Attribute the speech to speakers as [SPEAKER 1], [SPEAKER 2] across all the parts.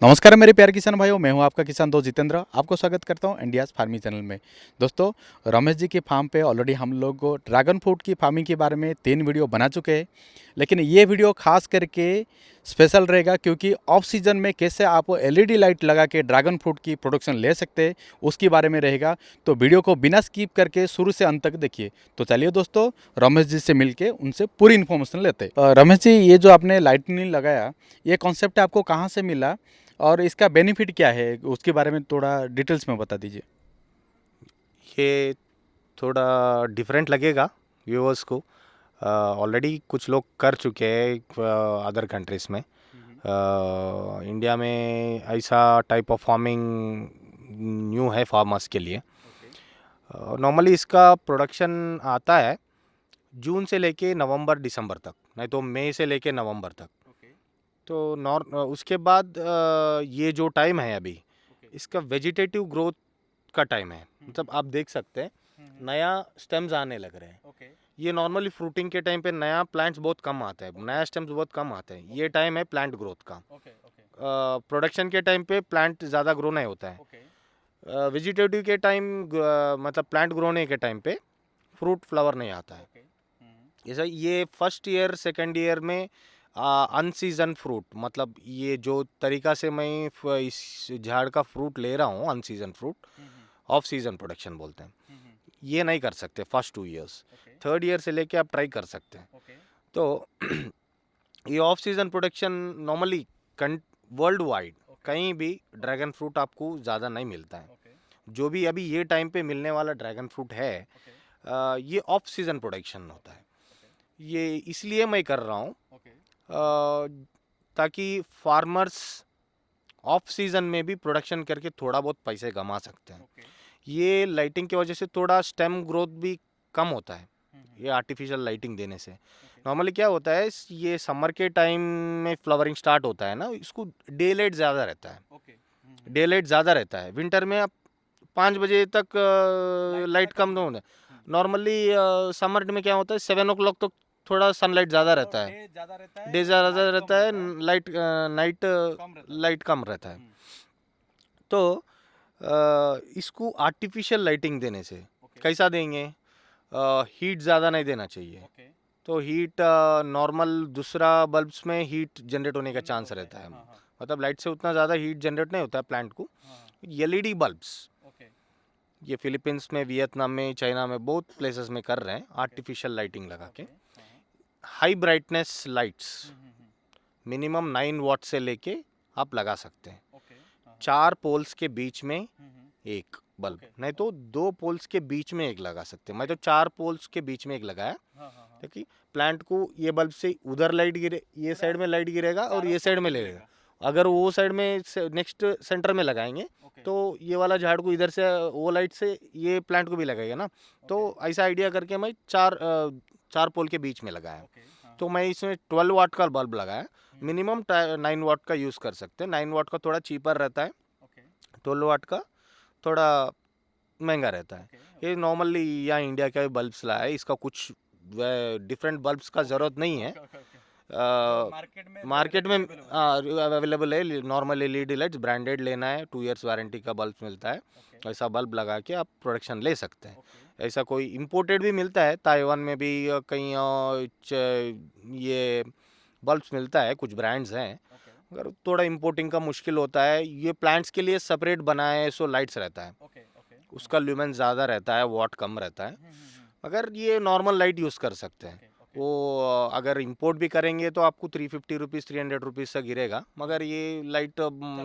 [SPEAKER 1] नमस्कार मेरे प्यारे किसान भाइयों, मैं हूं आपका किसान दोस्त जितेंद्र। आपको स्वागत करता हूं इंडियाज़ फार्मिंग चैनल में। दोस्तों, रमेश जी के फार्म पे ऑलरेडी हम लोग ड्रैगन फ्रूट की फार्मिंग के बारे में 3 वीडियो बना चुके हैं, लेकिन ये वीडियो खास करके स्पेशल रहेगा क्योंकि ऑफ सीजन में कैसे आप एलईडी लाइट लगा के ड्रैगन फ्रूट की प्रोडक्शन ले सकते हैं उसके बारे में रहेगा। तो वीडियो को बिना स्किप करके शुरू से अंत तक देखिए। तो चलिए दोस्तों, रमेश जी से मिलके उनसे पूरी इन्फॉर्मेशन लेते हैं। रमेश जी, ये जो आपने लाइटनिंग लगाया, ये कॉन्सेप्ट आपको कहाँ से मिला और इसका बेनिफिट क्या है, उसके बारे में थोड़ा डिटेल्स में बता दीजिए।
[SPEAKER 2] ये थोड़ा डिफरेंट लगेगा व्यूअर्स को। ऑलरेडी कुछ लोग कर चुके हैं अदर कंट्रीज़ में। इंडिया में ऐसा टाइप ऑफ फार्मिंग न्यू है फार्मर्स के लिए। नॉर्मली इसका प्रोडक्शन आता है जून से लेके नवंबर दिसंबर तक, नहीं तो मई से लेके नवंबर तक। तो उसके बाद ये जो टाइम है अभी, इसका वेजिटेटिव ग्रोथ का टाइम है। मतलब आप देख सकते हैं नया स्टेम्स आने लग रहे हैं। ये नॉर्मली फ्रूटिंग के टाइम पे नया प्लांट्स बहुत कम आता है, नया स्टेम्स बहुत कम आते हैं। ये टाइम है प्लांट ग्रोथ का। प्रोडक्शन के टाइम पे प्लांट ज़्यादा ग्रो नहीं होता है। वेजिटेटिव के टाइम मतलब प्लांट ग्रो होने के टाइम पे फ्रूट फ्लावर नहीं आता है। जैसा ये फर्स्ट ईयर सेकेंड ईयर में अनसीजन फ्रूट, मतलब ये जो तरीका से मैं इस झाड़ का फ्रूट ले रहा हूँ, अनसीजन फ्रूट ऑफ सीजन प्रोडक्शन बोलते हैं, ये नहीं कर सकते फर्स्ट 2 इयर्स। थर्ड ईयर से लेके आप ट्राई कर सकते हैं। तो ये off season production normally world wide कहीं भी ड्रैगन फ्रूट आपको ज़्यादा नहीं मिलता है। जो भी अभी ये टाइम पे मिलने वाला ड्रैगन फ्रूट है, ये ऑफ सीजन प्रोडक्शन होता है। ये इसलिए मैं कर रहा हूँ ताकि फार्मर्स ऑफ सीजन में भी प्रोडक्शन करके थोड़ा बहुत पैसे कमा सकते हैं। ये लाइटिंग की वजह से थोड़ा स्टेम ग्रोथ भी कम होता है, ये आर्टिफिशियल लाइटिंग देने से। नॉर्मली क्या होता है, ये समर के टाइम में फ्लावरिंग स्टार्ट होता है ना, इसको डे लाइट ज़्यादा रहता है। डे लाइट ज़्यादा रहता है। विंटर में आप 5 बजे तक लाइट कम होता है। नॉर्मली समर में क्या होता है, 7 o'clock तक थोड़ा सनलाइट ज़्यादा रहता है, डे ज़्यादा रहता है, लाइट नाइट लाइट कम रहता है। तो इसको आर्टिफिशियल लाइटिंग देने से कैसा देंगे, हीट ज़्यादा नहीं देना चाहिए। तो हीट नॉर्मल दूसरा बल्ब्स में हीट जनरेट होने का चांस रहता है। मतलब लाइट से उतना ज़्यादा हीट जनरेट नहीं होता है प्लांट को। एलईडी बल्ब्स ये फिलीपींस में, वियतनाम में, चाइना में बहुत प्लेसेस में कर रहे हैं आर्टिफिशियल लाइटिंग लगा के। हाई ब्राइटनेस लाइट्स मिनिमम 9 वाट से लेके आप लगा सकते हैं। 4 पोल्स के बीच में एक बल्ब, नहीं तो 2 पोल्स के बीच में एक लगा सकते हैं। मैं तो 4 पोल्स के बीच में एक लगाया, ताकि प्लांट को ये बल्ब से उधर लाइट गिरे, ये साइड में लाइट गिरेगा और ये साइड में लगेगा। अगर वो साइड में नेक्स्ट सेंटर में लगाएंगे तो ये वाला झाड़ को इधर से वो लाइट से ये प्लांट को भी लगेगा ना। तो ऐसा आइडिया करके मैं 4 पोल के बीच में लगाया। तो मैं इसमें 12 वाट का बल्ब लगाया। मिनिमम 9 वाट का यूज़ कर सकते हैं। 9 वाट का थोड़ा चीपर रहता है, 12 वाट का थोड़ा महंगा रहता है। ये नॉर्मली यहाँ इंडिया का बल्ब्स लाया है, इसका कुछ डिफरेंट बल्ब्स का ज़रूरत नहीं है। मार्केट में अवेलेबल है नॉर्मल एलईडी लाइट्स, ब्रांडेड लेना है, 2 इयर्स वारंटी का बल्ब मिलता है। ऐसा बल्ब लगा के आप प्रोडक्शन ले सकते हैं। ऐसा कोई इम्पोर्टेड भी मिलता है, ताइवान में भी कहीं ये बल्ब्स मिलता है, कुछ ब्रांड्स हैं। अगर थोड़ा इम्पोर्टिंग का मुश्किल होता है, ये प्लांट्स के लिए सेपरेट बनाए सो लाइट्स रहता है, उसका ल्यूमेन ज़्यादा रहता है, वाट कम रहता है। मगर ये नॉर्मल लाइट यूज़ कर सकते हैं। वो अगर इंपोर्ट भी करेंगे तो आपको 350 रुपीज़ 300 रुपीज़ से गिरेगा। मगर ये लाइट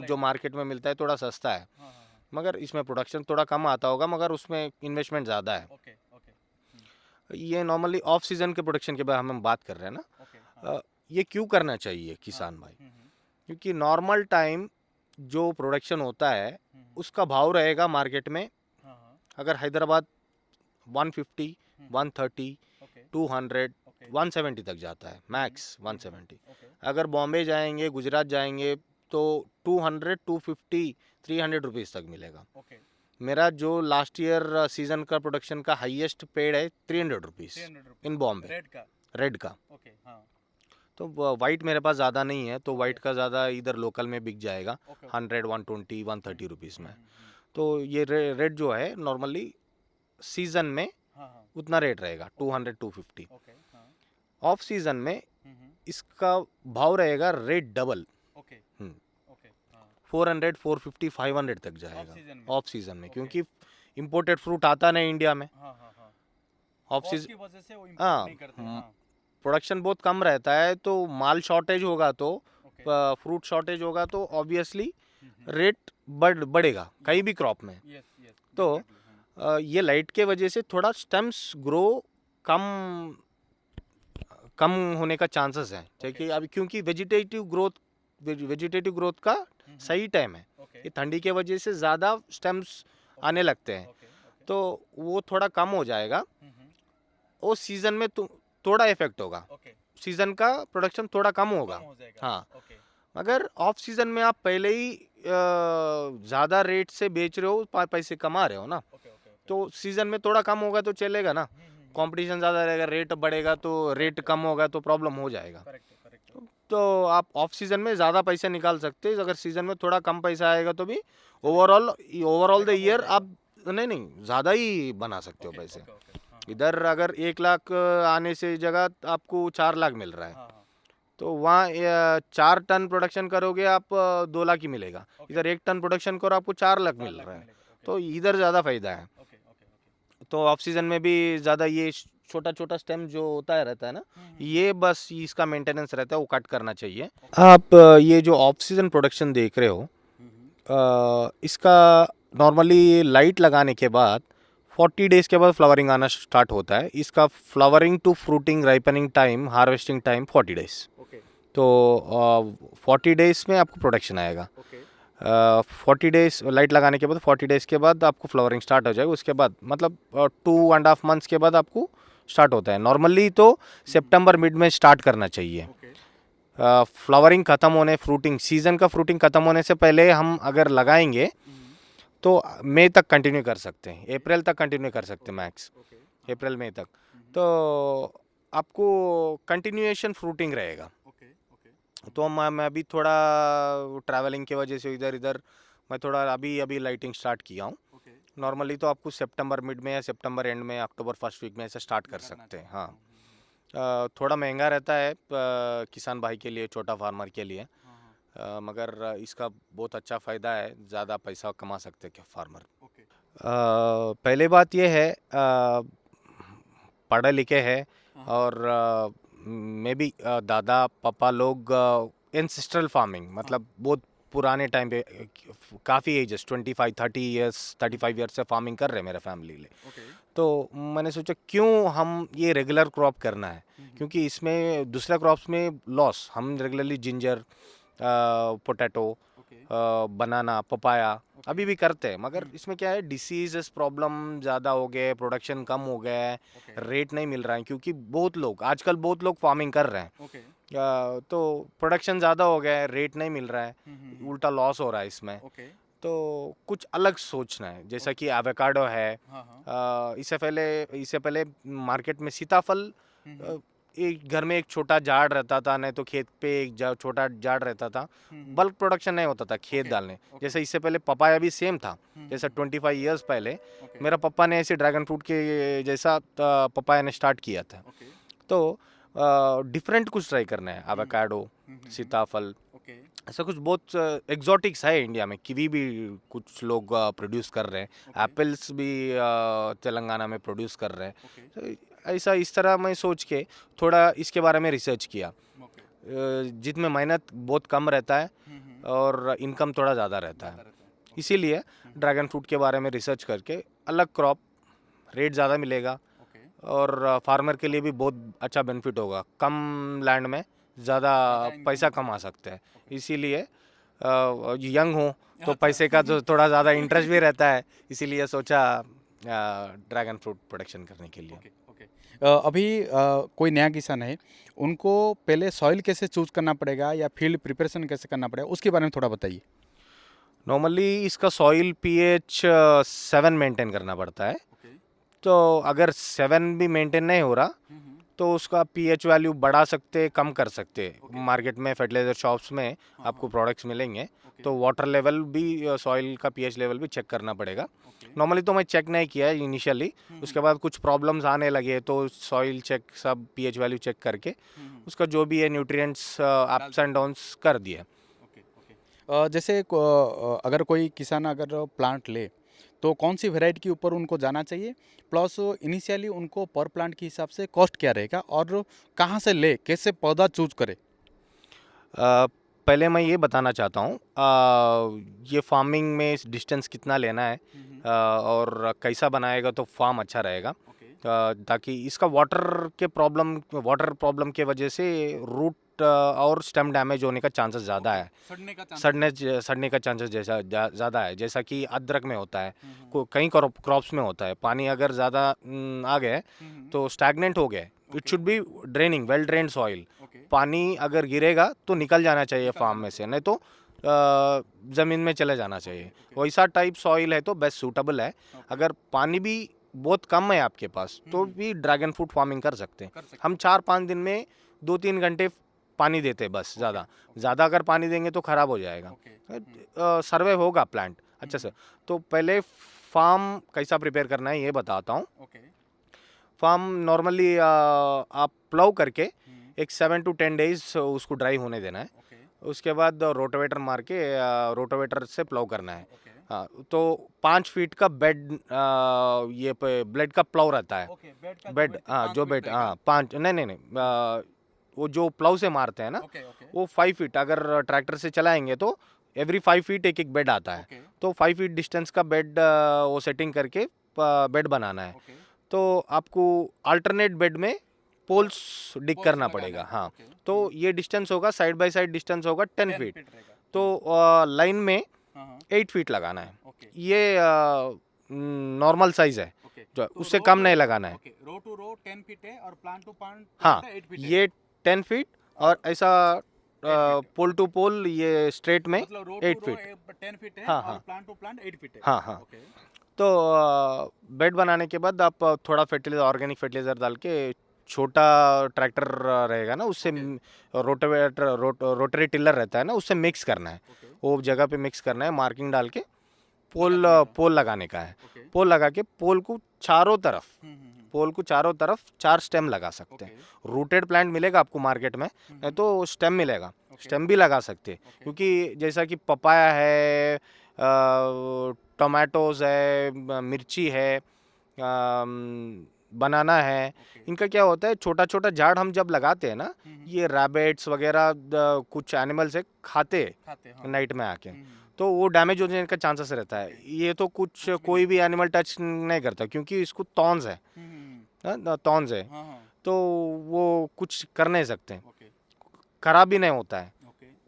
[SPEAKER 2] जो मार्केट में मिलता है थोड़ा सस्ता है, मगर इसमें प्रोडक्शन थोड़ा कम आता होगा, मगर उसमें इन्वेस्टमेंट ज़्यादा है। ये नॉर्मली ऑफ सीजन के प्रोडक्शन के बारे में हम बात कर रहे हैं ना। ये क्यों करना चाहिए किसान भाई, क्योंकि नॉर्मल टाइम जो प्रोडक्शन होता है उसका भाव रहेगा मार्केट में। अगर हैदराबाद 150, 130, 200, 170 तक जाता है, मैक्स 170। अगर बॉम्बे जाएंगे, गुजरात जाएंगे तो 200, 250, 300 रुपीज़ तक मिलेगा। मेरा जो लास्ट ईयर सीजन का प्रोडक्शन का हाईएस्ट पेड है 300 रुपीज़ इन बॉम्बे, रेड का। तो वाइट मेरे पास ज़्यादा नहीं है, तो वाइट का ज़्यादा इधर लोकल में बिक जाएगा 100, 120, 130 रुपीज़ में। तो ये रेट जो है नॉर्मली सीजन में उतना रेट रहेगा 200, 250। ऑफ सीजन में इसका भाव रहेगा रेट डबल, 400, 450, 500 तक जाएगा ऑफ सीजन में, क्योंकि इम्पोर्टेड फ्रूट आता नहीं इंडिया में। ऑफ सीजन हाँ, प्रोडक्शन बहुत कम रहता है, तो माल शॉर्टेज होगा तो फ्रूट शॉर्टेज होगा तो ऑब्वियसली रेट बढ़ेगा कहीं भी क्रॉप में। तो ये लाइट के वजह से थोड़ा स्टेम्स ग्रो कम कम होने का चांसेस है, क्योंकि अभी क्योंकि वेजिटेटिव ग्रोथ का सही टाइम है। ये ठंडी के वजह से ज़्यादा स्टेम्स आने लगते हैं, तो वो थोड़ा कम हो जाएगा। वो सीजन में थोड़ा इफेक्ट होगा, सीजन का प्रोडक्शन थोड़ा कम होगा। हाँ, मगर ऑफ सीजन में आप पहले ही ज़्यादा रेट से बेच रहे हो, पैसे कमा रहे हो ना, तो सीजन में थोड़ा कम होगा तो चलेगा ना। कंपटीशन ज़्यादा रहेगा, रेट बढ़ेगा, तो रेट कम होगा तो प्रॉब्लम हो जाएगा। तो आप ऑफ सीजन में ज़्यादा पैसे निकाल सकते हैं। अगर सीजन में थोड़ा कम पैसा आएगा तो भी ओवरऑल द ईयर आप नहीं ज़्यादा ही बना सकते हो पैसे। इधर अगर 1 लाख आने से जगह आपको 4 लाख मिल रहा है, तो वहाँ 4 टन प्रोडक्शन करोगे आप 2 लाख ही मिलेगा। इधर 1 टन प्रोडक्शन करो आपको 4 लाख मिल रहा है, तो इधर ज़्यादा फायदा है। तो ऑफ सीजन में भी ज़्यादा ये छोटा छोटा स्टेम जो होता है रहता है ना, ये बस इसका मेंटेनेंस रहता है, वो कट करना चाहिए। आप ये जो ऑफ सीजन प्रोडक्शन देख रहे हो, इसका नॉर्मली लाइट लगाने के बाद 40 डेज़ के बाद फ्लावरिंग आना स्टार्ट होता है। इसका flowering to fruiting ripening time, harvesting time 40 days. तो 40 डेज़ में आपको प्रोडक्शन आएगा। 40 डेज़ लाइट लगाने के बाद 40 डेज़ के बाद आपको फ्लावरिंग स्टार्ट हो जाएगा। उसके बाद मतलब 2.5 मंथ्स के बाद आपको स्टार्ट होता है। नॉर्मली तो सितंबर मिड में स्टार्ट करना चाहिए। फ्लावरिंग ख़त्म होने, फ्रूटिंग सीज़न का फ्रूटिंग ख़त्म होने से पहले हम अगर लगाएंगे तो मई तक कंटिन्यू कर सकते हैं, अप्रैल तक कंटिन्यू कर सकते हैं मैक्स, अप्रैल मई तक। तो आपको कंटिन्यूएशन फ्रूटिंग रहेगा। तो मैं अभी थोड़ा ट्रैवलिंग की वजह से इधर मैं थोड़ा अभी लाइटिंग स्टार्ट किया हूँ। नॉर्मली तो आपको सितंबर मिड में या सितंबर एंड में, अक्टूबर फर्स्ट वीक में ऐसे स्टार्ट कर सकते हैं। हाँ, थोड़ा महंगा रहता है किसान भाई के लिए, छोटा फार्मर के लिए, मगर इसका बहुत अच्छा फ़ायदा है, ज़्यादा पैसा कमा सकते हैं फार्मर। पहले बात ये है, पढ़े लिखे हैं और मे बी दादा पापा लोग एंसेस्ट्रल फार्मिंग, मतलब बहुत पुराने टाइम पे, काफ़ी एजेस 25, 30 ईयर्स, 35 ईयर्स से फार्मिंग कर रहे हैं मेरे फैमिली लिए। तो मैंने सोचा क्यों हम ये रेगुलर क्रॉप करना है, क्योंकि इसमें दूसरे क्रॉप्स में लॉस, हम रेगुलरली जिंजर, पोटैटो, बनाना, पपाया अभी भी करते हैं, मगर इसमें क्या है, डिसीजेस प्रॉब्लम ज़्यादा हो गए, प्रोडक्शन कम हो गया है, रेट नहीं मिल रहा है, क्योंकि आजकल बहुत लोग फार्मिंग कर रहे हैं। तो प्रोडक्शन ज़्यादा हो गया है, रेट नहीं मिल रहा है, उल्टा लॉस हो रहा है इसमें। तो कुछ अलग सोचना है, जैसा कि एवोकाडो है। इससे पहले मार्केट में सीताफल, एक घर में एक छोटा झाड़ रहता था, नहीं तो खेत पे एक छोटा झाड़ रहता था, बल्क प्रोडक्शन नहीं होता था खेत डालने। जैसे इससे पहले पपाया भी सेम था, जैसा 25 ईयर्स पहले मेरा पापा ने ऐसे ड्रैगन फ्रूट के जैसा पपाया ने स्टार्ट किया था। तो डिफरेंट कुछ ट्राई करना है, एवोकाडो, सीताफल, ऐसा कुछ बहुत एग्जॉटिक्स है इंडिया में। कीवी भी कुछ लोग प्रोड्यूस कर रहे हैं, एप्पल्स भी तेलंगाना में प्रोड्यूस कर रहे हैं। ऐसा इस तरह मैं सोच के थोड़ा इसके बारे में रिसर्च किया, जिसमें मेहनत बहुत कम रहता है और इनकम थोड़ा ज़्यादा रहता है। इसीलिए ड्रैगन फ्रूट के बारे में रिसर्च करके अलग क्रॉप, रेट ज़्यादा मिलेगा और फार्मर के लिए भी बहुत अच्छा बेनिफिट होगा, कम लैंड में ज़्यादा पैसा कमा सकते हैं। इसीलिए यंग हूँ तो पैसे का तो थोड़ा ज़्यादा इंटरेस्ट भी रहता है, इसीलिए सोचा ड्रैगन फ्रूट प्रोडक्शन करने के लिए।
[SPEAKER 1] अभी कोई नया किसान है, उनको पहले सॉइल कैसे चूज करना पड़ेगा या फील्ड प्रिपरेशन कैसे करना पड़ेगा, उसके बारे में थोड़ा बताइए।
[SPEAKER 2] नॉर्मली इसका सॉइल pH 7 मेंटेन करना पड़ता है। तो अगर 7 भी मेंटेन नहीं हो रहा तो उसका पीएच वैल्यू बढ़ा सकते, कम कर सकते। मार्केट में फर्टिलाइजर शॉप्स में आपको प्रोडक्ट्स मिलेंगे, तो वाटर लेवल भी, सॉइल का पीएच लेवल भी चेक करना पड़ेगा। नॉर्मली तो मैं चेक नहीं किया है इनिशियली, उसके बाद कुछ प्रॉब्लम्स आने लगे तो सॉइल चेक, सब पीएच वैल्यू चेक करके उसका जो भी है न्यूट्रिएंट्स अप्स एंड डाउन्स कर दिए।
[SPEAKER 1] जैसे अगर कोई किसान अगर प्लांट ले तो कौन सी वैरायटी के ऊपर उनको जाना चाहिए, प्लस इनिशियली उनको पर प्लांट के हिसाब से कॉस्ट क्या रहेगा और कहाँ से ले, कैसे पौधा चूज करे?
[SPEAKER 2] पहले मैं ये बताना चाहता हूँ, ये फार्मिंग में डिस्टेंस कितना लेना है और कैसा बनाएगा तो फार्म अच्छा रहेगा, ताकि इसका वाटर प्रॉब्लम के वजह से रूट और स्टेम डैमेज होने का चांसेस ज़्यादा है, सड़ने का चांसेस जैसा ज़्यादा है, जैसा कि अदरक में होता है, कई क्रॉप्स में होता है। पानी अगर ज़्यादा आ गए तो स्टैग्नेंट हो गए, it should be draining, well drained soil. पानी अगर गिरेगा तो निकल जाना चाहिए फार्म में से, नहीं तो ज़मीन में चले जाना चाहिए। वैसा टाइप सॉइल है तो बेस्ट सूटेबल है। अगर पानी भी बहुत कम है आपके पास तो भी ड्रैगन फ्रूट फार्मिंग कर सकते हैं। हम 4-5 दिन में 2-3 घंटे पानी देते हैं बस, ज़्यादा अगर पानी देंगे तो ख़राब हो जाएगा। सर्वे होगा प्लांट अच्छा से। तो पहले फार्म कैसा प्रिपेयर करना है ये बताता हूँ। फार्म नॉर्मली आप प्लाउ करके एक 7 to 10 डेज उसको ड्राई होने देना है। उसके बाद रोटावेटर मार के रोटावेटर से प्लाउ करना है। हाँ, तो 5 फीट का बेड, ये ब्लेड का प्लाउ रहता है। बेड, हाँ, जो बेड, हाँ, 5 नहीं, वो जो प्लाउ से मारते हैं ना, वो 5 फीट अगर ट्रैक्टर से चलाएंगे तो एवरी 5 फीट एक बेड आता है। तो 5 फीट डिस्टेंस का बेड वो सेटिंग करके बेड बनाना है। तो आपको अल्टरनेट बेड में पोल्स डिग करना पड़ेगा। हाँ, तो ये डिस्टेंस होगा, साइड बाय साइड डिस्टेंस होगा 10 फीट। तो लाइन में 8 फीट लगाना है। ये नॉर्मल साइज है, जो उससे कम नहीं लगाना है।
[SPEAKER 1] रो टू रो 10 फीट है और प्लांट टू प्लांट
[SPEAKER 2] हाँ,
[SPEAKER 1] 8 फीट
[SPEAKER 2] ये 10 फीट और ऐसा पोल टू पोल ये स्ट्रेट में 8 फीट।
[SPEAKER 1] 10 फीट है
[SPEAKER 2] हाँ,
[SPEAKER 1] और
[SPEAKER 2] हाँ,
[SPEAKER 1] प्लांट टू प्लांट 8 फीट है।
[SPEAKER 2] हाँ। तो बेड बनाने के बाद आप थोड़ा फर्टिलाइजर, ऑर्गेनिक फर्टिलाइजर डाल के, छोटा ट्रैक्टर रहेगा ना, उससे रोटरी टिलर रहता है ना, उससे मिक्स करना है। वो जगह पे मिक्स करना है, मार्किंग डाल के पोल लगाने का है। पोल लगा के पोल को चारों तरफ 4 स्टेम लगा सकते हैं। रूटेड प्लांट मिलेगा आपको मार्केट में, नहीं तो स्टेम मिलेगा, स्टेम भी लगा सकते हैं। क्योंकि जैसा कि पपाया है, टमाटोज है, मिर्ची है, बनाना है, इनका क्या होता है, छोटा छोटा झाड़ हम जब लगाते हैं ना, ये रैबिट्स वगैरह कुछ एनिमल्स है खाते नाइट में आके, तो वो डैमेज होने का चांसेस रहता है। ये तो कोई भी एनिमल टच नहीं करता क्योंकि इसको तॉन्स है, तो वो कुछ कर नहीं सकते, खराब भी नहीं होता है,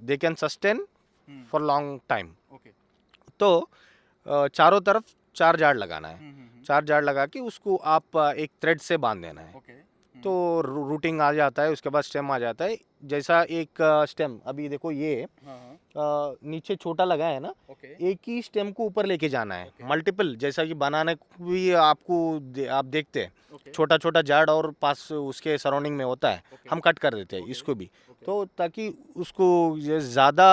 [SPEAKER 2] they can sustain for long time. तो चारों तरफ 4 जाड़ लगाना है। 4 जाड़ लगा के उसको आप एक थ्रेड से बांध देना है। तो रूटिंग आ जाता है, उसके बाद स्टेम आ जाता है। जैसा एक स्टेम अभी देखो, ये नीचे छोटा लगा है ना, एक ही स्टेम को ऊपर लेके जाना है। मल्टीपल, जैसा कि बनाने को भी आप देखते हैं, छोटा छोटा जाड़ और पास उसके सराउंडिंग में होता है, हम कट कर देते हैं इसको भी, तो ताकि उसको ज़्यादा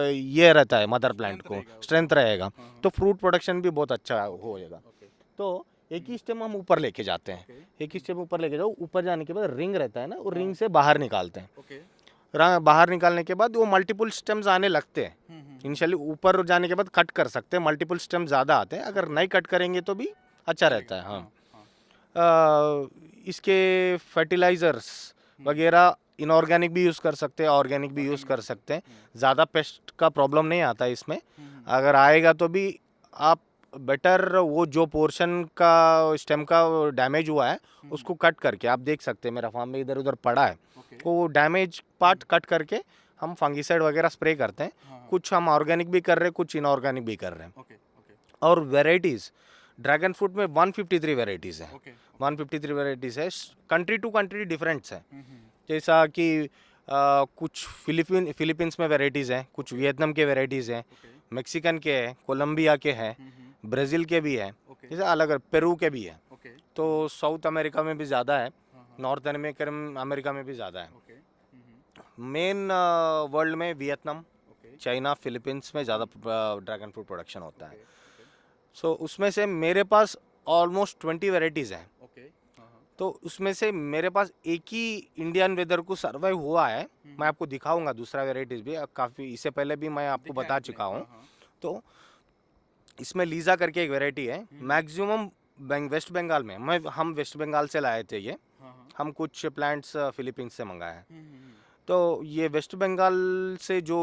[SPEAKER 2] ये रहता है, मदर प्लांट को स्ट्रेंथ रहेगा, तो फ्रूट प्रोडक्शन भी बहुत अच्छा हो जाएगा। तो एक ही स्टेम हम ऊपर लेके जाते हैं, एक ही स्टेम ऊपर लेके जाओ, ऊपर जाने के बाद रिंग रहता है ना, वो रिंग से बाहर निकालते हैं। बाहर निकालने के बाद वो मल्टीपल स्टेम्स आने लगते हैं। इनिशियली ऊपर जाने के बाद कट कर सकते हैं, मल्टीपल स्टेम ज़्यादा आते हैं, अगर नहीं कट करेंगे तो भी अच्छा रहता है। हाँ, इसके फर्टिलाइजर्स वगैरह इनऑर्गेनिक भी यूज़ कर सकते हैं, ऑर्गेनिक भी यूज़ कर सकते हैं। ज़्यादा पेस्ट का प्रॉब्लम नहीं आता है इसमें, अगर आएगा तो भी आप बेटर वो जो पोर्शन का स्टेम का डैमेज हुआ है उसको कट करके, आप देख सकते हैं मेरा फार्म में इधर उधर पड़ा है, तो वो डैमेज पार्ट कट करके हम फंगीसाइड वगैरह स्प्रे करते हैं। कुछ हम ऑर्गेनिक भी कर रहे हैं, कुछ इनऑर्गेनिक भी कर रहे हैं। और वेराइटीज़, ड्रैगन फ्रूट में 153 वेराइटीज़ है। 153 वेराइटीज़ है, कंट्री टू कंट्री डिफरेंट्स है। जैसा कि कुछ फिलीपींस में वेराइटीज़ हैं, कुछ वियतनाम के वेराइटीज़ हैं, मेक्सिकन के हैं, कोलंबिया के हैं, ब्राज़ील के भी हैं, जैसे अलग अलग, पेरू के भी है। तो साउथ अमेरिका में भी ज़्यादा है, नॉर्थ अमेरिका में भी ज़्यादा है। मेन वर्ल्ड में वियतनाम, चाइना, फिलीपींस में ज़्यादा ड्रैगन फ्रूट प्रोडक्शन होता है। सो उसमें से मेरे पास ऑलमोस्ट 20 वेराइटीज़ हैं। तो उसमें से मेरे पास एक ही इंडियन वेदर को सर्वाइव हुआ है। मैं आपको दिखाऊंगा दूसरा वेराइटीज़ भी, काफ़ी इससे पहले भी मैं आपको बता चुका हूँ। तो इसमें लीजा करके एक वेराइटी है। मैक्सिमम वेस्ट बंगाल में हम वेस्ट बंगाल से लाए थे ये। हम कुछ प्लांट्स फिलीपींस से मंगाए हैं। तो ये वेस्ट बंगाल से जो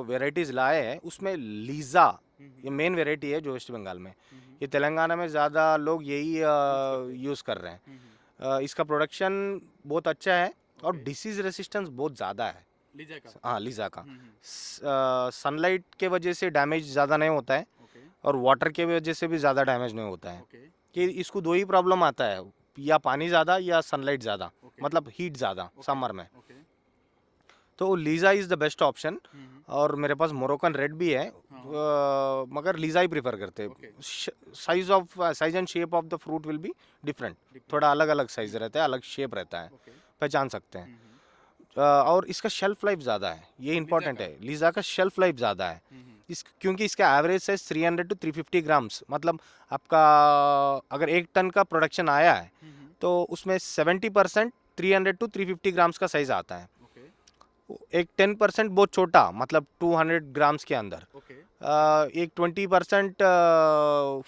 [SPEAKER 2] वेराइटीज़ लाए हैं उसमें लीजा ये मेन वेराइटी है जो वेस्ट बंगाल में। ये तेलंगाना में ज़्यादा लोग यही यूज़ कर रहे हैं। इसका प्रोडक्शन बहुत अच्छा है और डिसीज़ रेसिस्टेंस बहुत ज़्यादा है
[SPEAKER 1] लीजा का।
[SPEAKER 2] हाँ लीजा का। सनलाइट के वजह से डैमेज ज़्यादा नहीं होता है और वाटर के वजह से भी ज़्यादा डैमेज नहीं होता है। कि इसको दो ही प्रॉब्लम आता है, या पानी ज़्यादा या सनलाइट ज़्यादा, मतलब हीट ज़्यादा समर में। तो Lisa is the best option. और मेरे पास मोरोकन रेड भी है, मगर लीजा ही प्रेफर करते हैं। Size and shape of the fruit will be different, थोड़ा अलग अलग साइज रहता है, अलग शेप रहता है, पहचान सकते हैं। और इसका शेल्फ लाइफ ज़्यादा है, ये इंपॉर्टेंट है। लीजा का शेल्फ लाइफ ज़्यादा है क्योंकि इसका एवरेज साइज 300 to 350 ग्राम्स, मतलब आपका अगर 1 टन का प्रोडक्शन आया है तो उसमें 70% 300 to 350 ग्राम्स का साइज आता है। एक 10% बहुत छोटा, मतलब 200 ग्राम्स के अंदर। एक 20%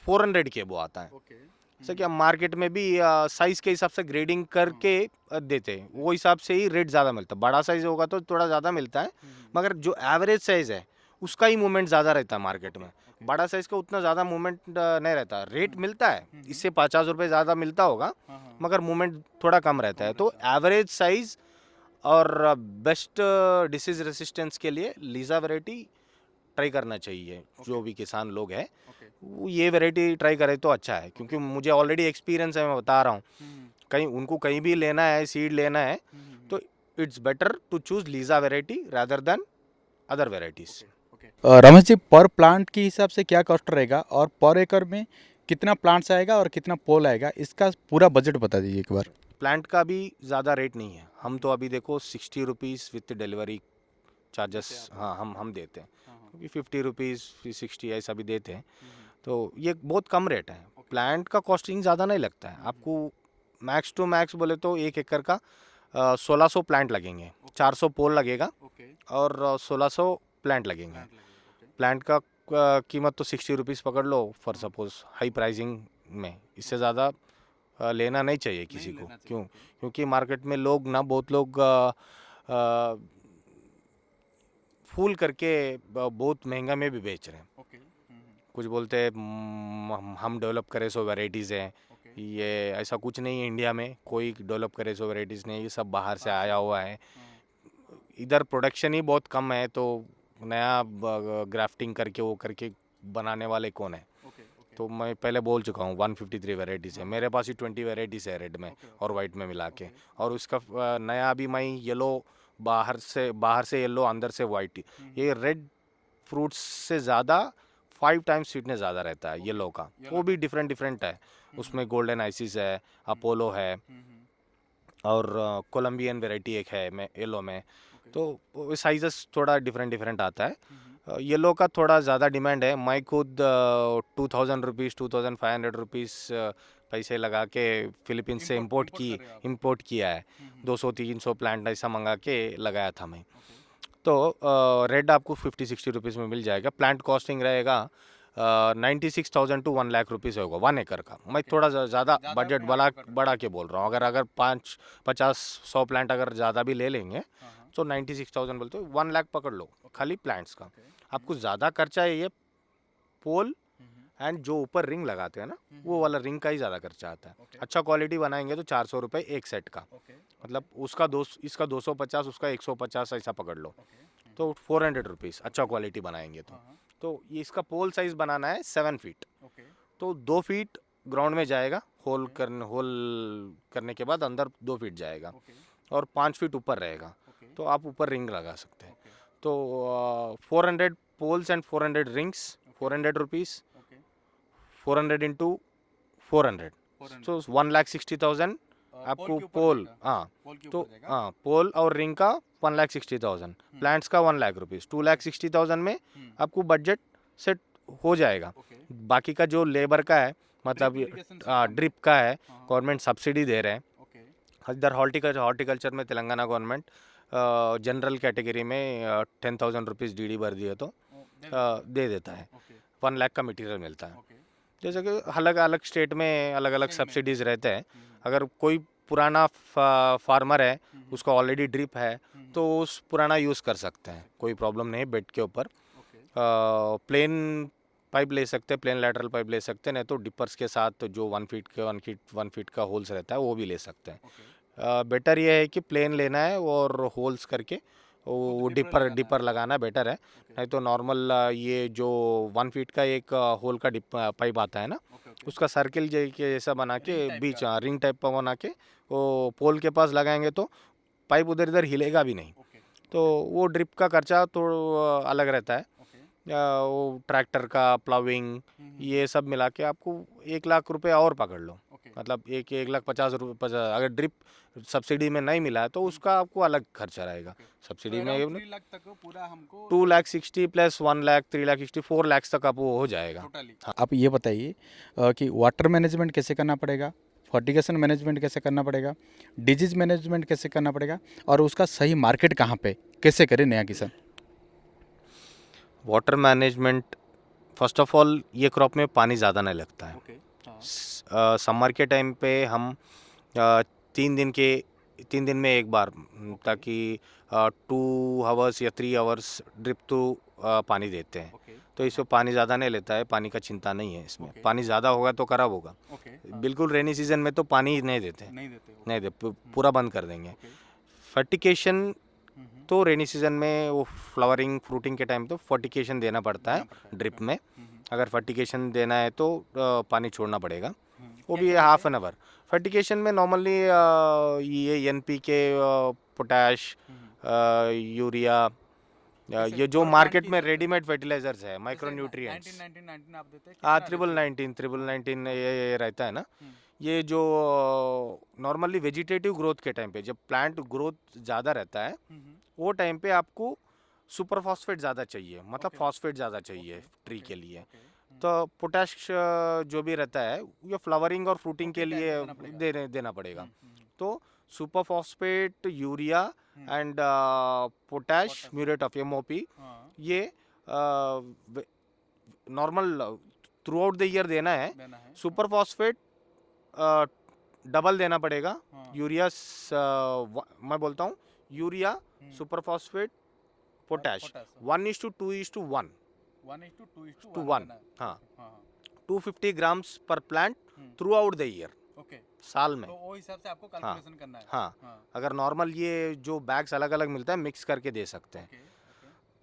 [SPEAKER 2] 400 के वो आता है। जैसे कि हम मार्केट में भी साइज के हिसाब से ग्रेडिंग करके देते हैं, वो हिसाब से ही रेट ज़्यादा मिलता है। बड़ा साइज होगा तो थोड़ा ज़्यादा मिलता है, मगर जो एवरेज साइज है उसका ही मूवमेंट ज़्यादा रहता है मार्केट में। बड़ा साइज का उतना ज़्यादा मूवमेंट नहीं रहता। रेट मिलता है, इससे 50 रुपये ज़्यादा मिलता होगा, मगर मूवमेंट थोड़ा कम रहता है। तो एवरेज साइज और बेस्ट डिसीज रेसिस्टेंस के लिए लीजा वैरायटी ट्राई करना चाहिए। जो भी किसान लोग हैं वो ये वैरायटी ट्राई करें तो अच्छा है, क्योंकि मुझे ऑलरेडी एक्सपीरियंस है, मैं बता रहा हूँ। कहीं उनको कहीं भी लेना है, सीड लेना है, तो it's better to choose Leeza variety rather than other varieties.
[SPEAKER 1] Ramesh ji, पर प्लांट के हिसाब से क्या कॉस्ट रहेगा और पर एकड़ में कितना प्लांट्स आएगा और कितना पोल आएगा, इसका पूरा बजट बता दीजिए एक बार।
[SPEAKER 2] प्लांट का भी ज़्यादा रेट नहीं है। हम तो अभी देखो 60 रुपीज़ विथ डिलीवरी चार्जेस हाँ हम देते हैं, क्योंकि 50 रुपीज़ 60 ऐसा भी देते हैं। तो ये बहुत कम रेट है। प्लांट का कॉस्टिंग ज़्यादा नहीं लगता है आपको। मैक्स टू मैक्स बोले तो 1 एकड़ का 1600 प्लांट लगेंगे, 400 पोल लगेगा और 1600 प्लांट लगेंगे। प्लांट का कीमत तो 60 रुपीज़ पकड़ लो फॉर सपोज हाई प्राइसिंग में। इससे ज़्यादा लेना नहीं चाहिए किसी को। क्यों? क्योंकि मार्केट में लोग ना बहुत लोग फूल करके बहुत महंगा में भी बेच रहे हैं। कुछ बोलते हैं हम डेवलप करें सो वैरायटीज़ हैं। ये ऐसा कुछ नहीं है, इंडिया में कोई डेवलप करे सो वैरायटीज़ नहीं, ये सब बाहर से आया हुआ है। इधर प्रोडक्शन ही बहुत कम है, तो नया ग्राफ्टिंग करके वो करके बनाने वाले कौन है? तो मैं पहले बोल चुका हूँ 153 वेराइटीज़ है मेरे पास ही। 20 वेराइटीज़ है रेड में और वाइट में मिला के। और उसका नया अभी मैं येलो, बाहर से येलो, अंदर से वाइट। ये रेड फ्रूट्स से ज़्यादा 5 टाइम्स स्वीटनेस ज़्यादा रहता है येलो का। वो भी डिफरेंट है। उसमें गोल्डन आइसिस है, अपोलो है और कोलम्बियन वेराइटी एक है में येलो में। तो साइजेस थोड़ा डिफरेंट आता है। येलो का थोड़ा ज़्यादा डिमांड है। मैं खुद 2000 रुपीज़ 2500 रुपीज़ पैसे लगा के फिलीपींस से इंपोर्ट किया है। 200-300 प्लांट ऐसा मंगा के लगाया था मैं। तो रेड आपको 50-60 रुपीज़ में मिल जाएगा। प्लांट कॉस्टिंग रहेगा 96,000 to 1 लाख रुपीज़ होगा 1 एकड़ का। मैं थोड़ा ज़्यादा बजट बढ़ा के बोल रहा हूँ। अगर 50-100 प्लांट अगर ज़्यादा भी ले लेंगे तो 96,000 बोलते 1 लाख पकड़ लो खाली प्लांट्स का। आपको ज़्यादा खर्चा है ये पोल एंड जो ऊपर रिंग लगाते हैं ना, वो वाला रिंग का ही ज़्यादा खर्चा आता है। अच्छा क्वालिटी बनाएंगे तो 400 रुपये एक सेट का, मतलब इसका 250, उसका 150 ऐसा पकड़ लो, तो 400 रुपीज़ अच्छा क्वालिटी बनाएंगे तो ये इसका पोल साइज बनाना है 7 फीट। तो 2 फीट ग्राउंड में जाएगा, होल करने के बाद अंदर 2 फीट जाएगा और 5 फीट ऊपर रहेगा। तो आप ऊपर रिंग लगा सकते हैं। तो 400 poles and 400 rings, 400 rupees, 400 into 400, so 1,60,000 आपको पोल, हाँ, तो हाँ पोल और रिंग का 1,60,000, प्लांट्स का 1,00,000 रुपीज़, 2,60,000 में आपको बजट सेट हो जाएगा। बाकी का जो लेबर का है, मतलब ड्रिप का है, गवर्नमेंट सब्सिडी दे रहे हैं। इधर हॉर्टिकल्चर में तेलंगाना गवर्नमेंट जनरल कैटेगरी में 10,000 रुपीज़ DD भर दिए तो दे देता है। 1,00,000 का मटेरियल मिलता है। जैसे कि अलग अलग स्टेट में अलग अलग सब्सिडीज़ रहते हैं। अगर कोई पुराना फार्मर है, उसका ऑलरेडी ड्रिप है, तो उस पुराना यूज़ कर सकते हैं, कोई प्रॉब्लम नहीं। बेड के ऊपर प्लेन पाइप ले सकते हैं, प्लेन लैटरल पाइप ले सकते हैं, नहीं तो डिपर्स के साथ जो 1 फीट का होल्स रहता है वो भी ले सकते हैं। बेटर ये है कि प्लेन लेना है और होल्स करके वो डिपर लगाना बेटर है। नहीं तो नॉर्मल ये जो 1 फीट का एक होल का पाइप आता है ना, उसका सर्किल जैसा बना के बीच रिंग टाइप का बना के वो पोल के पास लगाएंगे तो पाइप उधर इधर हिलेगा भी नहीं। तो वो ड्रिप का खर्चा तो अलग रहता है। वो ट्रैक्टर का प्लाविंग ये सब मिला के आपको 1,00,000 रुपये और पकड़ लो। मतलब 1,50,000 अगर ड्रिप सब्सिडी में नहीं मिला है तो उसका आपको अलग खर्चा रहेगा। सब्सिडी में
[SPEAKER 1] 3 लाख तक पूरा हमको
[SPEAKER 2] 2,60,000 प्लस 1,00,000, 3,60,000, 4,00,000 तक आप वो हो जाएगा।
[SPEAKER 1] आप ये बताइए कि वाटर मैनेजमेंट कैसे करना पड़ेगा, फर्टिगेशन मैनेजमेंट कैसे करना पड़ेगा, डिजीज मैनेजमेंट कैसे करना पड़ेगा, और उसका सही मार्केट कहाँ पे कैसे करे नया किसान।
[SPEAKER 2] Water management, first of all ये क्रॉप में पानी ज़्यादा नहीं लगता है। समर के टाइम पे हम 3 दिन में एक बार, ताकि 2 आवर्स या 3 आवर्स ड्रिप तो पानी देते हैं। तो इसमें पानी ज़्यादा नहीं लेता है, पानी का चिंता नहीं है इसमें। पानी ज़्यादा होगा तो खराब होगा। बिल्कुल रेनी सीजन में तो पानी ही नहीं देते, पूरा बंद कर देंगे। फर्टिकेशन तो रेनी सीजन में वो फ्लावरिंग फ्रूटिंग के टाइम तो फर्टिकेशन देना पड़ता है ड्रिप में। अगर फर्टिकेशन देना है तो पानी छोड़ना पड़ेगा, वो भी 1/2 आवर। फर्टिकेशन में नॉर्मली ये NPK, पोटैश, यूरिया, ये जो मार्केट में रेडीमेड फर्टिलाइजर्स है, माइक्रो न्यूट्रिएंट्स, 1919 ये रहता है ना। ये जो नॉर्मली वेजिटेटिव ग्रोथ के टाइम पे, जब प्लांट ग्रोथ ज़्यादा रहता है, वो टाइम पे आपको सुपर फॉस्फेट ज़्यादा चाहिए, मतलब फॉस्फेट ज़्यादा चाहिए ट्री के लिए। तो पोटैश जो भी रहता है ये फ्लावरिंग और फ्रूटिंग के लिए देना पड़ेगा। तो super phosphate, urea and potash muriate of MOP, ये normal through out the year देना है। सुपर फॉस्फेट डबल देना पड़ेगा। यूरिया मैं बोलता हूँ यूरिया, सुपर फॉस्फेट, पोटैश 1:2:1 हाँ, 250 ग्राम्स पर plant through out the year, साल में।
[SPEAKER 1] तो वो हिसाब से आपको कैलकुलेशन करना है।
[SPEAKER 2] हाँ, अगर नॉर्मल ये जो बैग्स अलग अलग मिलता है मिक्स करके दे सकते हैं।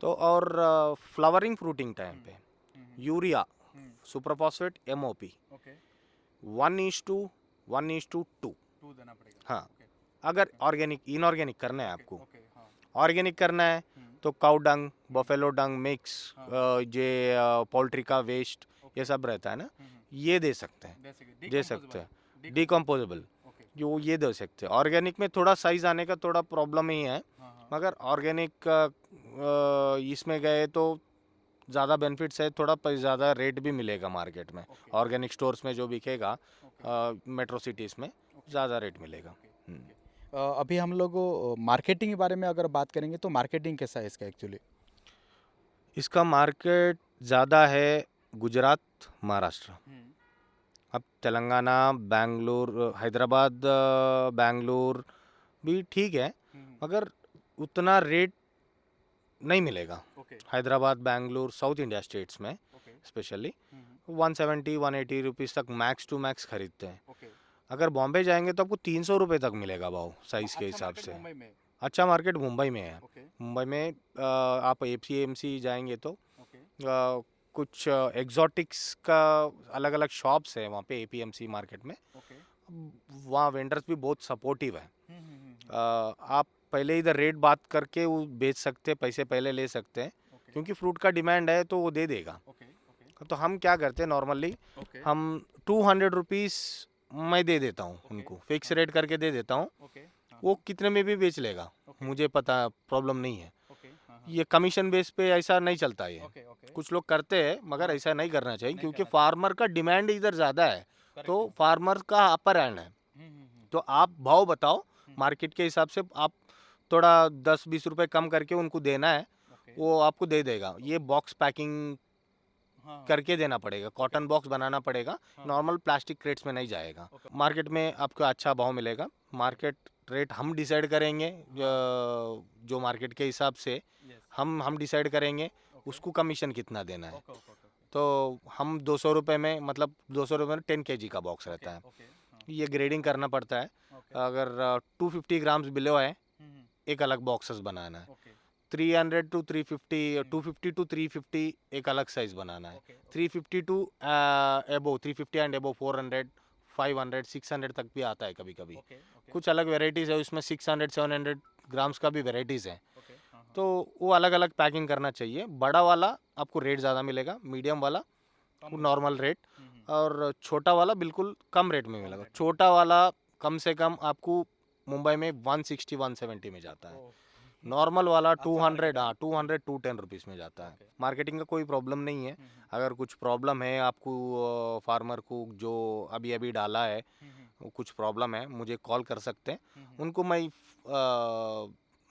[SPEAKER 2] तो और फ्लावरिंग फ्रूटिंग टाइम पे यूरिया, सुपर फॉस्फेट, MOP 1:2
[SPEAKER 1] देना पड़ेगा।
[SPEAKER 2] हाँ, अगर ऑर्गेनिक इनऑर्गेनिक करना है आपको, ऑर्गेनिक करना है तो काउ डंग, बफेलो डंग मिक्स, ये पोल्ट्री का वेस्ट, ये सब रहता है ना, ये दे सकते हैं। डिकम्पोजेबल जो ये दे सकते हैं। ऑर्गेनिक में थोड़ा साइज आने का थोड़ा प्रॉब्लम ही है, मगर ऑर्गेनिक इसमें गए तो ज़्यादा बेनिफिट्स है, थोड़ा ज़्यादा रेट भी मिलेगा मार्केट में। ऑर्गेनिक स्टोर्स में जो बिकेगा मेट्रो सिटीज़ में ज़्यादा रेट मिलेगा।
[SPEAKER 1] अभी हम लोग मार्केटिंग के बारे में अगर बात करेंगे तो मार्केटिंग कैसा है इसका एक्चुअली।
[SPEAKER 2] इसका मार्केट ज़्यादा है गुजरात, महाराष्ट्र। अब तेलंगाना, बेंगलुरु, हैदराबाद, बेंगलुरु भी ठीक है, मगर उतना रेट नहीं मिलेगा। Hyderabad, Bengaluru, south India states में स्पेशली 170-180 रुपीज़ तक मैक्स टू मैक्स खरीदते हैं। अगर बॉम्बे जाएंगे तो आपको 300 रुपये तक मिलेगा भाव, साइज़ के हिसाब से। अच्छा मार्केट मुंबई में है। मुंबई में आप APMC जाएंगे तो कुछ एग्जॉटिक्स का अलग अलग शॉप्स है वहाँ पे APMC मार्केट में। वहाँ वेंडर्स भी बहुत सपोर्टिव है। आप पहले इधर रेट बात करके वो बेच सकते, पैसे पहले ले सकते हैं, क्योंकि फ्रूट का डिमांड है तो वो दे देगा। तो हम क्या करते हैं नॉर्मली, हम 200 रुपीज़ मैं दे देता हूँ
[SPEAKER 1] ओके,
[SPEAKER 2] उनको, फिक्स
[SPEAKER 1] हाँ।
[SPEAKER 2] रेट करके दे देता हूँ।
[SPEAKER 1] ओके, हाँ,
[SPEAKER 2] वो कितने में भी बेच लेगा,
[SPEAKER 1] ओके,
[SPEAKER 2] मुझे पता, प्रॉब्लम नहीं है।
[SPEAKER 1] ओके, हाँ, हाँ,
[SPEAKER 2] ये कमीशन बेस पे ऐसा नहीं चलता ये।
[SPEAKER 1] ओके, ओके,
[SPEAKER 2] कुछ लोग करते हैं मगर
[SPEAKER 1] हाँ,
[SPEAKER 2] ऐसा नहीं करना चाहिए,
[SPEAKER 1] नहीं
[SPEAKER 2] क्योंकि
[SPEAKER 1] करना चाहिए।
[SPEAKER 2] फार्मर का डिमांड इधर ज़्यादा है,
[SPEAKER 1] करेक्ट,
[SPEAKER 2] तो
[SPEAKER 1] हाँ।
[SPEAKER 2] फार्मर का अपर हैंड है। तो आप भाव बताओ,
[SPEAKER 1] हुँ,
[SPEAKER 2] मार्केट के हिसाब से आप थोड़ा 10-20 रुपए कम करके उनको देना है,
[SPEAKER 1] ओके,
[SPEAKER 2] वो आपको दे देगा। ये बॉक्स पैकिंग
[SPEAKER 1] हाँ, हाँ,
[SPEAKER 2] करके देना पड़ेगा,
[SPEAKER 1] ओके,
[SPEAKER 2] कॉटन बॉक्स बनाना पड़ेगा,
[SPEAKER 1] हाँ,
[SPEAKER 2] नॉर्मल प्लास्टिक क्रेट्स में नहीं जाएगा।
[SPEAKER 1] ओके,
[SPEAKER 2] मार्केट में आपको अच्छा भाव मिलेगा, मार्केट रेट हम डिसाइड करेंगे, जो मार्केट के हिसाब से
[SPEAKER 1] यस,
[SPEAKER 2] हम डिसाइड करेंगे
[SPEAKER 1] ओके,
[SPEAKER 2] उसको कमीशन कितना देना है।
[SPEAKER 1] ओके, ओके, ओके,
[SPEAKER 2] तो हम 200 रुपये में, मतलब 200 रुपये में 10 केजी का बॉक्स
[SPEAKER 1] ओके,
[SPEAKER 2] रहता है।
[SPEAKER 1] ओके, हाँ,
[SPEAKER 2] ये ग्रेडिंग करना पड़ता है।
[SPEAKER 1] ओके,
[SPEAKER 2] अगर 250 ग्राम्स बिलो है,
[SPEAKER 1] हुँ,
[SPEAKER 2] एक अलग बॉक्सेस बनाना है।
[SPEAKER 1] ओके,
[SPEAKER 2] 300 टू 350, 250 टू 350 एक अलग साइज बनाना है।
[SPEAKER 1] ओके,
[SPEAKER 2] 350 टू एबो, 350 एंड एबो 400, 500, 600 तक भी आता है कभी कभी।
[SPEAKER 1] ओके, ओके,
[SPEAKER 2] कुछ अलग वेराइटीज़ है उसमें, 600 700 ग्राम्स का भी वेराइटीज़ है।
[SPEAKER 1] ओके, हाँ, हाँ,
[SPEAKER 2] तो वो अलग अलग पैकिंग करना चाहिए। बड़ा वाला आपको रेट ज़्यादा मिलेगा, मीडियम वाला
[SPEAKER 1] कम
[SPEAKER 2] नॉर्मल रेट,
[SPEAKER 1] हुँ, हुँ,
[SPEAKER 2] और छोटा वाला बिल्कुल कम रेट में
[SPEAKER 1] कम
[SPEAKER 2] मिलेगा।
[SPEAKER 1] रेट में,
[SPEAKER 2] छोटा वाला कम से कम आपको मुंबई में 160 170 में जाता है।
[SPEAKER 1] ओह!
[SPEAKER 2] नॉर्मल वाला
[SPEAKER 1] अच्छा वाले का
[SPEAKER 2] 200,
[SPEAKER 1] दाम,
[SPEAKER 2] हाँ 200 210 रुपीज़ में जाता है।
[SPEAKER 1] ओके,
[SPEAKER 2] मार्केटिंग का कोई प्रॉब्लम नहीं है।
[SPEAKER 1] हुँ, हुँ,
[SPEAKER 2] अगर कुछ प्रॉब्लम है आपको, फार्मर को जो अभी अभी डाला है,
[SPEAKER 1] हुँ, हुँ,
[SPEAKER 2] वो कुछ प्रॉब्लम है, मुझे कॉल कर सकते हैं।
[SPEAKER 1] हुँ, हुँ,
[SPEAKER 2] उनको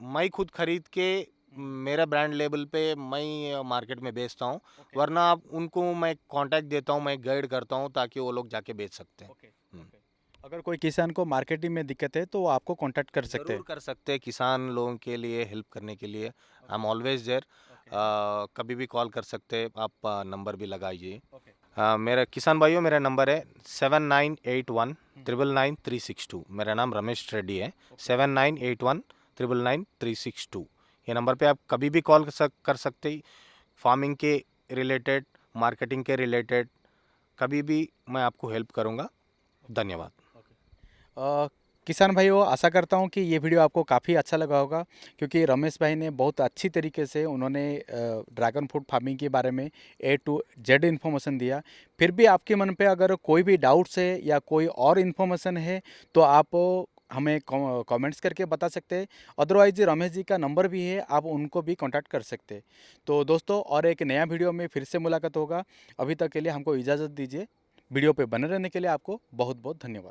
[SPEAKER 2] मैं खुद खरीद के
[SPEAKER 1] हुँ,
[SPEAKER 2] मेरा ब्रांड लेबल पे मैं मार्केट में बेचता हूँ।
[SPEAKER 1] ओके,
[SPEAKER 2] वरना आप उनको मैं कांटेक्ट देता हूँ, मैं गाइड करता हूँ ताकि वो लोग जाके बेच सकते हैं।
[SPEAKER 1] ओके,
[SPEAKER 2] हम्म।
[SPEAKER 1] ओके। अगर कोई किसान को मार्केटिंग में दिक्कत है, तो वो आपको कॉन्टैक्ट कर सकते
[SPEAKER 2] ज़रूर
[SPEAKER 1] हैं?
[SPEAKER 2] कर सकते हैं, किसान लोगों के लिए हेल्प करने के लिए I am
[SPEAKER 1] okay,
[SPEAKER 2] always there.
[SPEAKER 1] Okay,
[SPEAKER 2] कभी भी कॉल कर सकते हैं आप, नंबर भी लगाइए।
[SPEAKER 1] ओके,
[SPEAKER 2] मेरा किसान भाइयों, मेरा नंबर है 7981
[SPEAKER 1] हुँ,
[SPEAKER 2] 999 362। मेरा नाम रमेश रेड्डी है।
[SPEAKER 1] ओके,
[SPEAKER 2] 7981 999 362। ये नंबर पे आप कभी भी कॉल कर सकते ही, फार्मिंग के रिलेटेड, मार्केटिंग के रिलेटेड, कभी भी मैं आपको हेल्प करूँगा।
[SPEAKER 1] ओके,
[SPEAKER 2] धन्यवाद।
[SPEAKER 1] ओके। किसान भाइयों, आशा करता हूँ कि ये वीडियो आपको काफ़ी अच्छा लगा होगा, क्योंकि रमेश भाई ने बहुत अच्छी तरीके से उन्होंने ड्रैगन फ्रूट फार्मिंग के बारे में ए टू जेड इन्फॉर्मेशन दिया। फिर भी आपके मन पे अगर कोई भी डाउट्स है या कोई और इन्फॉर्मेशन है, तो आप हमें कमेंट्स करके बता सकते हैं। अदरवाइज रमेश जी का नंबर भी है, आप उनको भी कांटेक्ट कर सकते हैं। तो दोस्तों, और एक नया वीडियो में फिर से मुलाकात होगा। अभी तक के लिए हमको इजाज़त दीजिए। वीडियो पे बने रहने के लिए आपको बहुत बहुत धन्यवाद।